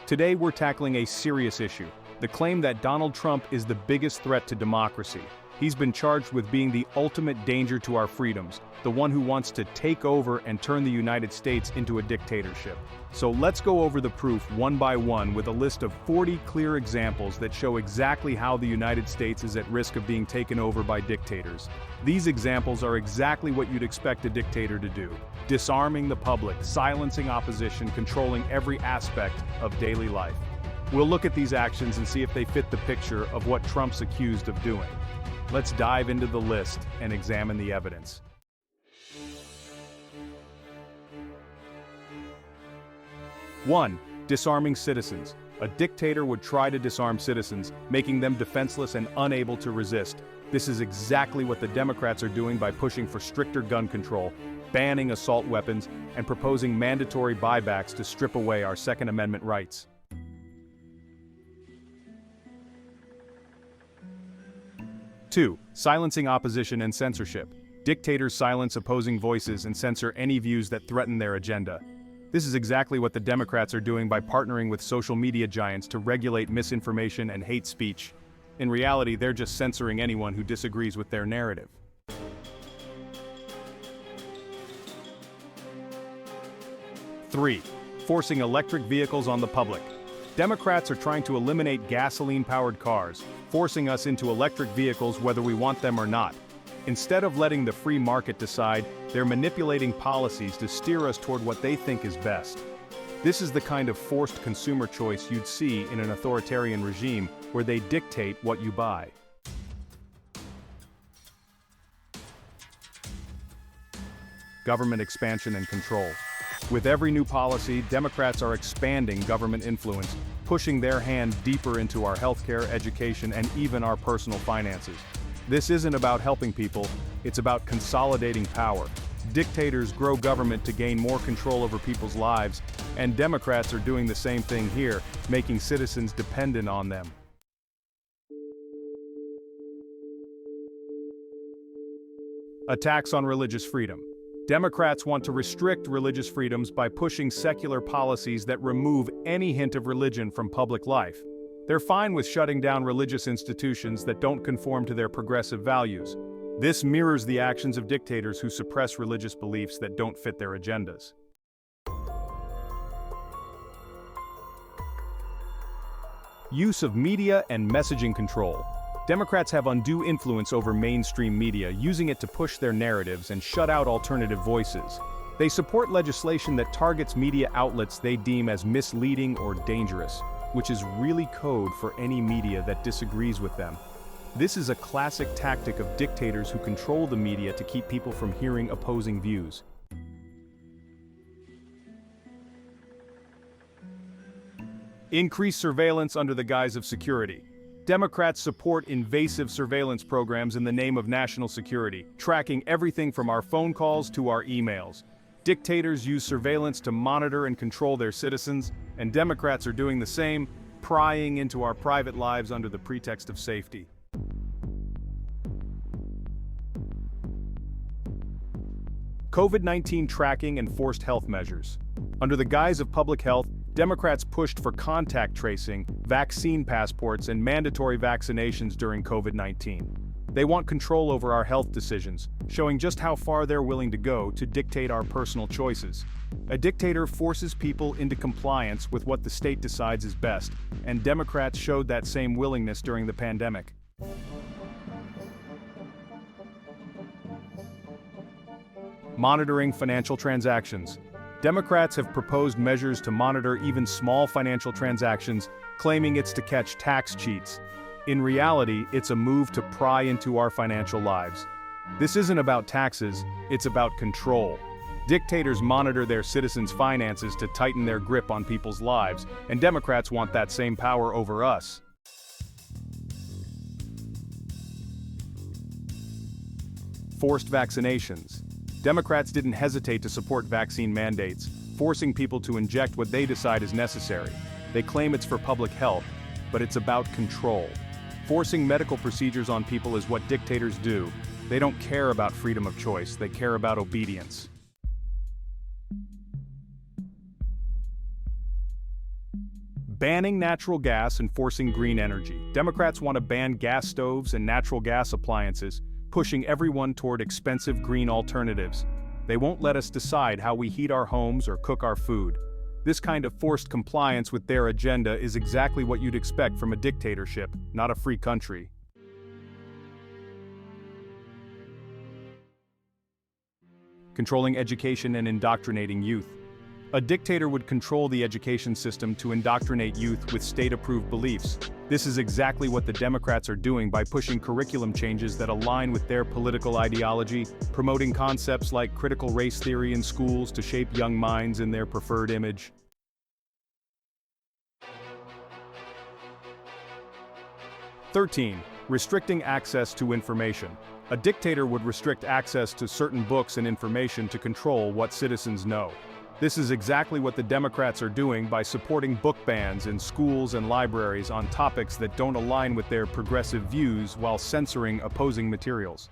Today we're tackling a serious issue, the claim that Donald Trump is the biggest threat to democracy. He's been charged with being the ultimate danger to our freedoms, the one who wants to take over and turn the United States into a dictatorship. So let's go over the proof one by one with a list of 40 clear examples that show exactly how the United States is at risk of being taken over by dictators. These examples are exactly what you'd expect a dictator to do: disarming the public, silencing opposition, controlling every aspect of daily life. We'll look at these actions and see if they fit the picture of what Trump's accused of doing. Let's dive into the list and examine the evidence. One, disarming citizens. A dictator would try to disarm citizens, making them defenseless and unable to resist. This is exactly what the Democrats are doing by pushing for stricter gun control, banning assault weapons, and proposing mandatory buybacks to strip away our Second Amendment rights. 2. Silencing opposition and censorship. Dictators silence opposing voices and censor any views that threaten their agenda. This is exactly what the Democrats are doing by partnering with social media giants to regulate misinformation and hate speech. In reality, they're just censoring anyone who disagrees with their narrative. 3. Forcing electric vehicles on the public. Democrats are trying to eliminate gasoline-powered cars, forcing us into electric vehicles whether we want them or not. Instead of letting the free market decide, they're manipulating policies to steer us toward what they think is best. This is the kind of forced consumer choice you'd see in an authoritarian regime where they dictate what you buy. Government expansion and control. With every new policy, Democrats are expanding government influence, pushing their hand deeper into our healthcare, education, and even our personal finances. This isn't about helping people, it's about consolidating power. Dictators grow government to gain more control over people's lives, and Democrats are doing the same thing here, making citizens dependent on them. Attacks on religious freedom. Democrats want to restrict religious freedoms by pushing secular policies that remove any hint of religion from public life. They're fine with shutting down religious institutions that don't conform to their progressive values. This mirrors the actions of dictators who suppress religious beliefs that don't fit their agendas. Use of media and messaging control. Democrats have undue influence over mainstream media, using it to push their narratives and shut out alternative voices. They support legislation that targets media outlets they deem as misleading or dangerous, which is really code for any media that disagrees with them. This is a classic tactic of dictators who control the media to keep people from hearing opposing views. Increase surveillance under the guise of security. Democrats support invasive surveillance programs in the name of national security, tracking everything from our phone calls to our emails. Dictators use surveillance to monitor and control their citizens, and Democrats are doing the same, prying into our private lives under the pretext of safety. COVID-19 tracking and forced health measures. Under the guise of public health, Democrats pushed for contact tracing, vaccine passports, and mandatory vaccinations during COVID-19. They want control over our health decisions, showing just how far they're willing to go to dictate our personal choices. A dictator forces people into compliance with what the state decides is best, and Democrats showed that same willingness during the pandemic. Monitoring financial transactions. Democrats have proposed measures to monitor even small financial transactions, claiming it's to catch tax cheats. In reality, it's a move to pry into our financial lives. This isn't about taxes, it's about control. Dictators monitor their citizens' finances to tighten their grip on people's lives, and Democrats want that same power over us. Forced vaccinations. Democrats didn't hesitate to support vaccine mandates, forcing people to inject what they decide is necessary. They claim it's for public health, but it's about control. Forcing medical procedures on people is what dictators do. They don't care about freedom of choice, they care about obedience. Banning natural gas and forcing green energy. Democrats want to ban gas stoves and natural gas appliances, pushing everyone toward expensive green alternatives. They won't let us decide how we heat our homes or cook our food. This kind of forced compliance with their agenda is exactly what you'd expect from a dictatorship, not a free country. Controlling education and indoctrinating youth. A dictator would control the education system to indoctrinate youth with state-approved beliefs. This is exactly what the Democrats are doing by pushing curriculum changes that align with their political ideology, promoting concepts like critical race theory in schools to shape young minds in their preferred image. (13) Restricting access to information. A dictator would restrict access to certain books and information to control what citizens know. This is exactly what the Democrats are doing by supporting book bans in schools and libraries on topics that don't align with their progressive views while censoring opposing materials.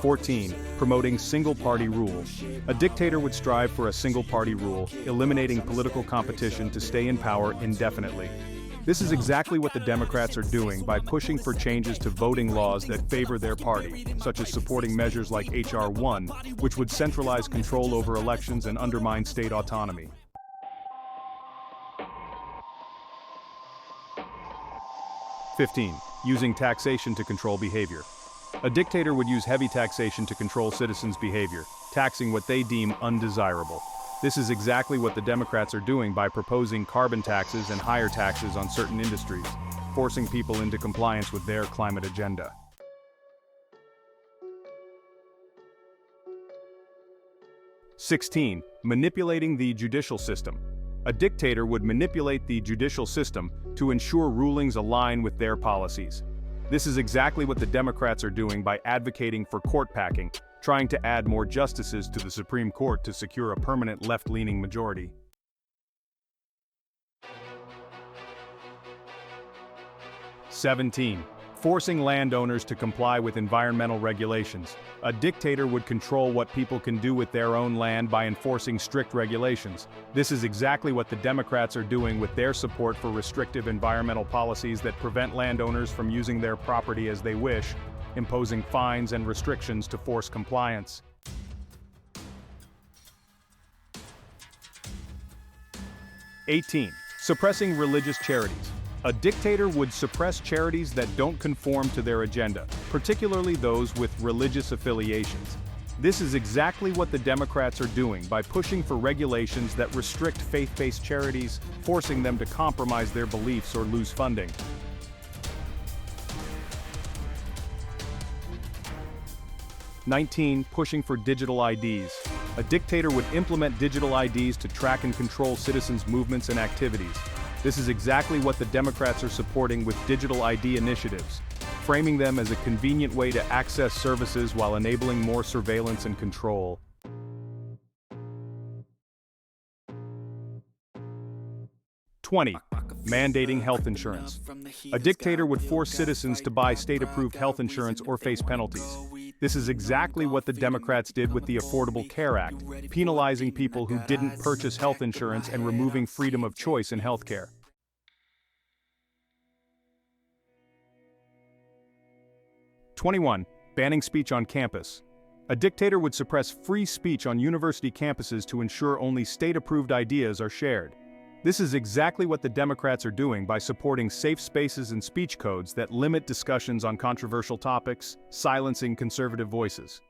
14. Promoting single-party rule. A dictator would strive for a single-party rule, eliminating political competition to stay in power indefinitely. This is exactly what the Democrats are doing by pushing for changes to voting laws that favor their party, such as supporting measures like H.R. 1, which would centralize control over elections and undermine state autonomy. (15) Using taxation to control behavior. A dictator would use heavy taxation to control citizens' behavior, taxing what they deem undesirable. This is exactly what the Democrats are doing by proposing carbon taxes and higher taxes on certain industries, forcing people into compliance with their climate agenda. (16) Manipulating the judicial system. A dictator would manipulate the judicial system to ensure rulings align with their policies. This is exactly what the Democrats are doing by advocating for court packing, trying to add more justices to the Supreme Court to secure a permanent left-leaning majority. 17. Forcing landowners to comply with environmental regulations. A dictator would control what people can do with their own land by enforcing strict regulations. This is exactly what the Democrats are doing with their support for restrictive environmental policies that prevent landowners from using their property as they wish, imposing fines and restrictions to force compliance. 18. Suppressing religious charities. A dictator would suppress charities that don't conform to their agenda, particularly those with religious affiliations. This is exactly what the Democrats are doing by pushing for regulations that restrict faith-based charities, forcing them to compromise their beliefs or lose funding. 19. Pushing for digital IDs. A dictator would implement digital IDs to track and control citizens' movements and activities. This is exactly what the Democrats are supporting with digital ID initiatives, framing them as a convenient way to access services while enabling more surveillance and control. 20. Mandating health insurance. A dictator would force citizens to buy state-approved health insurance or face penalties. This is exactly what the Democrats did with the Affordable Care Act, penalizing people who didn't purchase health insurance and removing freedom of choice in healthcare. 21. Banning speech on campus. A dictator would suppress free speech on university campuses to ensure only state-approved ideas are shared. This is exactly what the Democrats are doing by supporting safe spaces and speech codes that limit discussions on controversial topics, silencing conservative voices.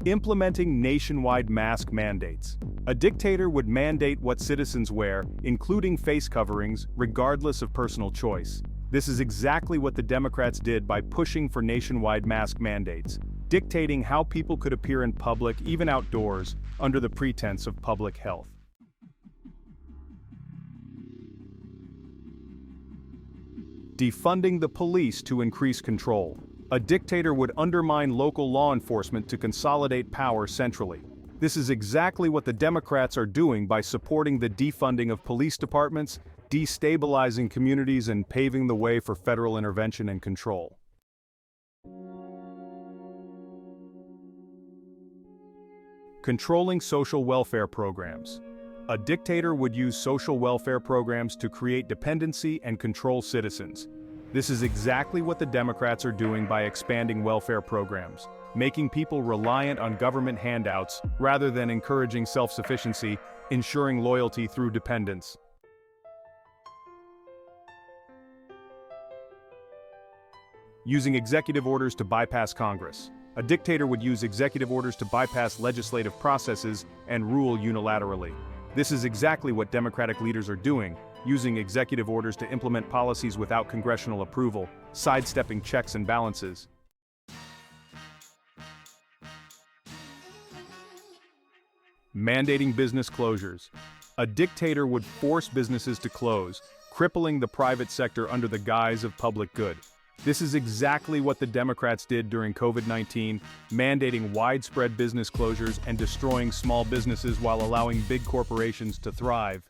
Implementing nationwide mask mandates. A dictator would mandate what citizens wear, including face coverings, regardless of personal choice. This is exactly what the Democrats did by pushing for nationwide mask mandates, dictating how people could appear in public, even outdoors, under the pretense of public health. Defunding the police to increase control. A dictator would undermine local law enforcement to consolidate power centrally. This is exactly what the Democrats are doing by supporting the defunding of police departments, destabilizing communities, and paving the way for federal intervention and control. Controlling social welfare programs. A dictator would use social welfare programs to create dependency and control citizens. This is exactly what the Democrats are doing by expanding welfare programs, making people reliant on government handouts rather than encouraging self-sufficiency, ensuring loyalty through dependence. Using executive orders to bypass Congress. A dictator would use executive orders to bypass legislative processes and rule unilaterally. This is exactly what Democratic leaders are doing, using executive orders to implement policies without congressional approval, sidestepping checks and balances. Mandating business closures. A dictator would force businesses to close, crippling the private sector under the guise of public good. This is exactly what the Democrats did during COVID-19, mandating widespread business closures and destroying small businesses while allowing big corporations to thrive.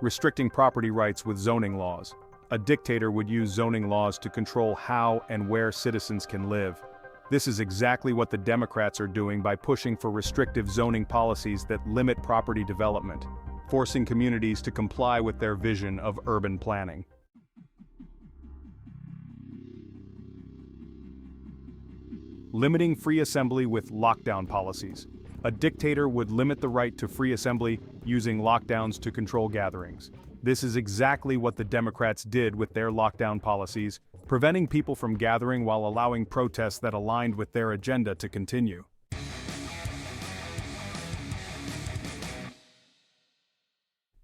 Restricting property rights with zoning laws. A dictator would use zoning laws to control how and where citizens can live. This is exactly what the Democrats are doing by pushing for restrictive zoning policies that limit property development, forcing communities to comply with their vision of urban planning. Limiting free assembly with lockdown policies. A dictator would limit the right to free assembly using lockdowns to control gatherings. This is exactly what the Democrats did with their lockdown policies, preventing people from gathering while allowing protests that aligned with their agenda to continue.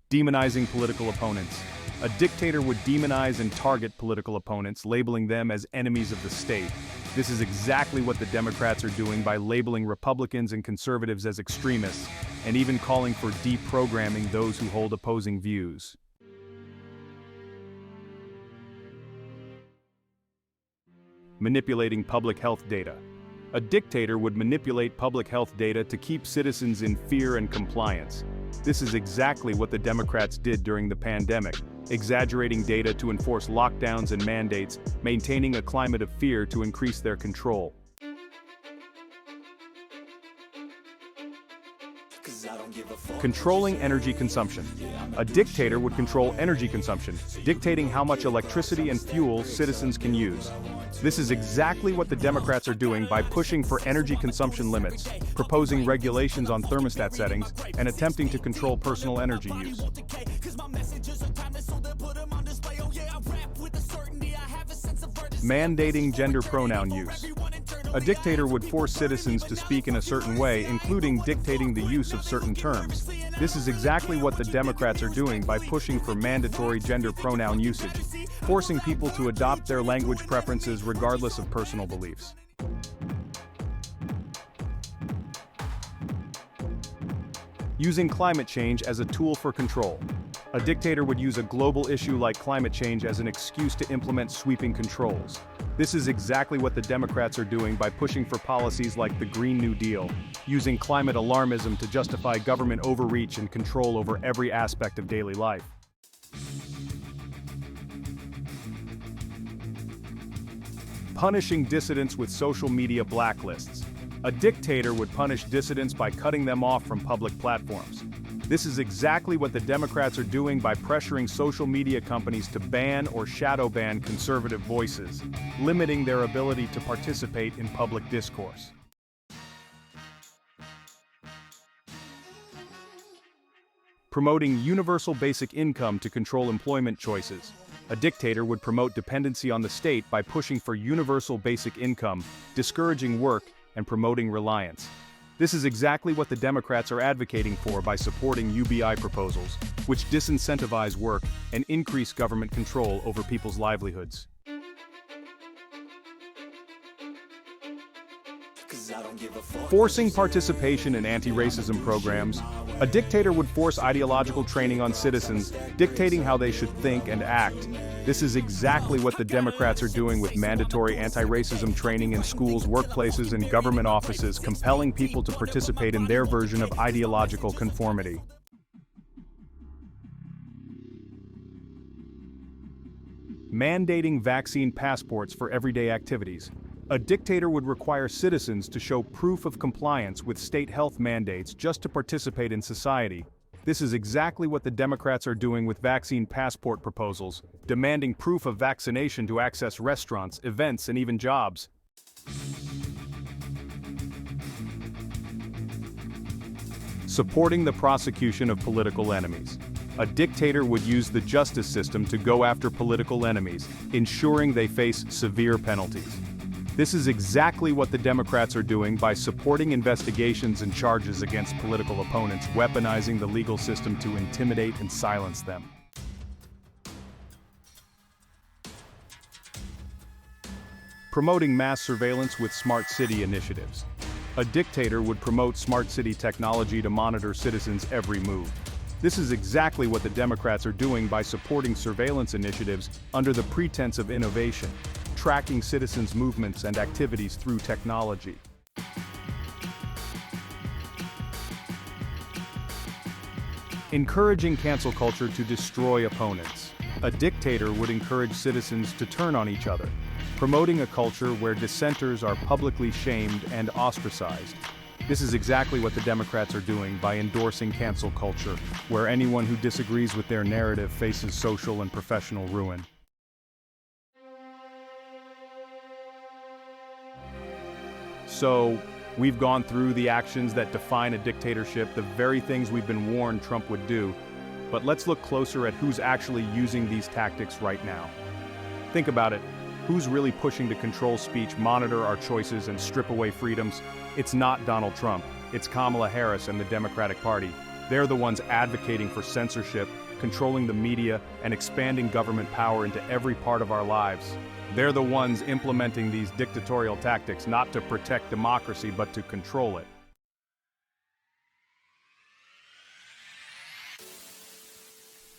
Demonizing political opponents. A dictator would demonize and target political opponents, labeling them as enemies of the state. This is exactly what the Democrats are doing by labeling Republicans and conservatives as extremists, and even calling for deprogramming those who hold opposing views. Manipulating public health data. A dictator would manipulate public health data to keep citizens in fear and compliance. This is exactly what the Democrats did during the pandemic, exaggerating data to enforce lockdowns and mandates, maintaining a climate of fear to increase their control. Controlling energy consumption. A dictator would control energy consumption, dictating how much electricity and fuel citizens can use. This is exactly what the Democrats are doing by pushing for energy consumption limits, proposing regulations on thermostat settings, and attempting to control personal energy use. Mandating gender pronoun use. A dictator would force citizens to speak in a certain way, including dictating the use of certain terms. This is exactly what the Democrats are doing by pushing for mandatory gender pronoun usage, forcing people to adopt their language preferences regardless of personal beliefs. Using climate change as a tool for control. A dictator would use a global issue like climate change as an excuse to implement sweeping controls. This is exactly what the Democrats are doing by pushing for policies like the Green New Deal, using climate alarmism to justify government overreach and control over every aspect of daily life. Punishing dissidents with social media blacklists. A dictator would punish dissidents by cutting them off from public platforms. This is exactly what the Democrats are doing by pressuring social media companies to ban or shadow ban conservative voices, limiting their ability to participate in public discourse. Promoting universal basic income to control employment choices. A dictator would promote dependency on the state by pushing for universal basic income, discouraging work, and promoting reliance. This is exactly what the Democrats are advocating for by supporting UBI proposals, which disincentivize work and increase government control over people's livelihoods. Forcing participation in anti-racism programs. A dictator would force ideological training on citizens, dictating how they should think and act. This is exactly what the Democrats are doing with mandatory anti-racism training in schools, workplaces, and government offices, compelling people to participate in their version of ideological conformity. Mandating vaccine passports for everyday activities. A dictator would require citizens to show proof of compliance with state health mandates just to participate in society. This is exactly what the Democrats are doing with vaccine passport proposals, demanding proof of vaccination to access restaurants, events, and even jobs. Supporting the prosecution of political enemies. A dictator would use the justice system to go after political enemies, ensuring they face severe penalties. This is exactly what the Democrats are doing by supporting investigations and charges against political opponents, weaponizing the legal system to intimidate and silence them. Promoting mass surveillance with smart city initiatives. A dictator would promote smart city technology to monitor citizens' every move. This is exactly what the Democrats are doing by supporting surveillance initiatives under the pretense of innovation, tracking citizens' movements and activities through technology. Encouraging cancel culture to destroy opponents. A dictator would encourage citizens to turn on each other, promoting a culture where dissenters are publicly shamed and ostracized. This is exactly what the Democrats are doing by endorsing cancel culture, where anyone who disagrees with their narrative faces social and professional ruin. So, we've gone through the actions that define a dictatorship, the very things we've been warned Trump would do. But let's look closer at who's actually using these tactics right now. Think about it. Who's really pushing to control speech, monitor our choices, and strip away freedoms? It's not Donald Trump. It's Kamala Harris and the Democratic Party. They're the ones advocating for censorship, controlling the media, and expanding government power into every part of our lives. They're the ones implementing these dictatorial tactics not to protect democracy but to control it.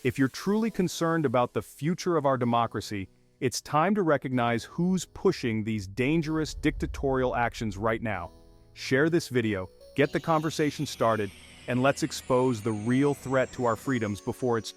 If you're truly concerned about the future of our democracy, it's time to recognize who's pushing these dangerous dictatorial actions right now. Share this video, get the conversation started, and let's expose the real threat to our freedoms before it's